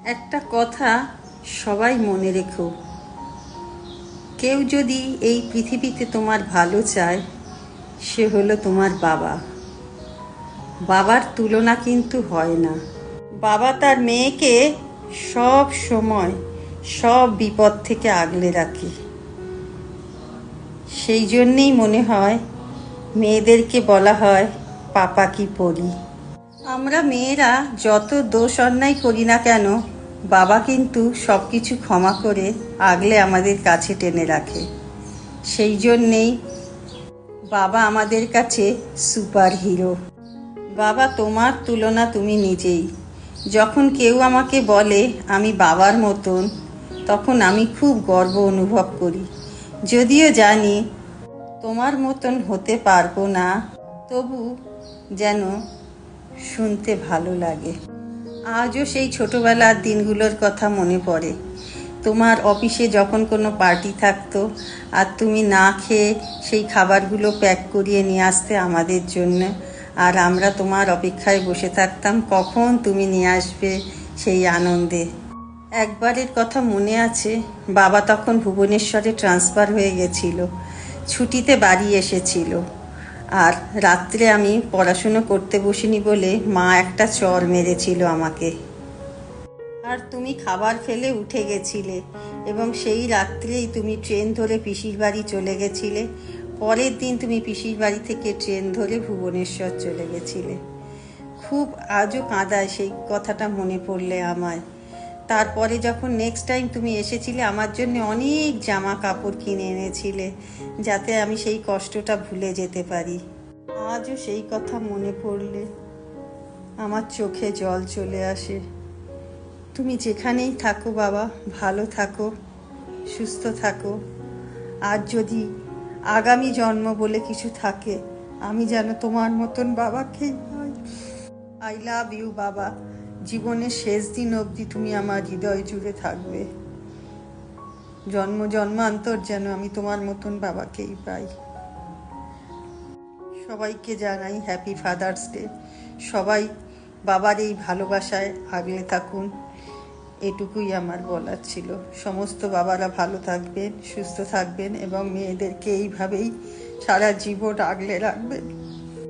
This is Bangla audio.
একটা কথা সবাই মনে রেখো, কেউ যদি এই পৃথিবীতে তোমার ভালো চায়, সে হলো তোমার বাবা। বাবার তুলনা কিন্তু হয় না। বাবা তার মেয়েকে সব সময় সব বিপদ থেকে আগলে রাখে। সেই জন্যেই মনে হয় মেয়েদেরকে বলা হয় পাপা কি পরি। আমরা মেয়েরা যত দোষ অন্যায় করি না কেন, বাবা কিন্তু সব কিছু ক্ষমা করে আগলে আমাদের কাছে টেনে রাখে। সেই জন্যেই বাবা আমাদের কাছে সুপার হিরো। বাবা তোমার তুলনা তুমি নিজেই। যখন কেউ আমাকে বলে আমি বাবার মতন, তখন আমি খুব গর্ব অনুভব করি। যদিও জানি তোমার মতন হতে পারবো না, তবু যেন শুনতে ভালো লাগে। আজও সেই ছোটোবেলার দিনগুলোর কথা মনে পড়ে। তোমার অফিসে যখন কোনো পার্টি থাকতো আর তুমি না খেয়ে সেই খাবারগুলো প্যাক করিয়ে নিয়ে আসতে আমাদের জন্য, আর আমরা তোমার অপেক্ষায় বসে থাকতাম কখন তুমি নিয়ে আসবে সেই আনন্দে। একবারের কথা মনে আছে, বাবা তখন ভুবনেশ্বরে ট্রান্সফার হয়ে গেছিল, ছুটিতে বাড়ি এসেছিল। আর রাত্রে আমি পড়াশুনো করতে বসিনি বলে মা একটা চর মেরেছিল আমাকে। আর তুমি খাবার ফেলে উঠে গেছিলে এবং সেই রাত্রেই তুমি ট্রেন ধরে পিসির বাড়ি চলে গেছিলে। পরের দিন তুমি পিসির বাড়ি থেকে ট্রেন ধরে ভুবনেশ্বর চলে গেছিলে। খুব আজও কাঁদায় সেই কথাটা মনে পড়লে আমায়। তারপরে যখন নেক্সট টাইম তুমি এসেছিলে, আমার জন্য অনেক জামা কাপড় কিনে এনেছিলে, যাতে আমি সেই কষ্টটা ভুলে যেতে পারি। আজও সেই কথা মনে পড়লে আমার চোখে জল চলে আসে। তুমি যেখানেই থাকো বাবা, ভালো থাকো, সুস্থ থাকো। আর যদি আগামী জন্ম বলে কিছু থাকে, আমি যেন তোমার মতন বাবাকেই পাই। আই লাভ ইউ বাবা। জীবনের শেষ দিন অবধি তুমি আমার হৃদয় জুড়ে থাকবে। জন্ম জন্মান্তর যেন আমি তোমার মতন বাবাকেই পাই। সবাইকে জানাই হ্যাপি ফাদার্স ডে। সবাই বাবার এই ভালোবাসায় আগলে থাকুন, এটুকুই আমার বলার ছিল। সমস্ত বাবারা ভালো থাকবেন, সুস্থ থাকবেন এবং মেয়েদেরকে এইভাবেই সারা জীবন আগলে রাখবেন।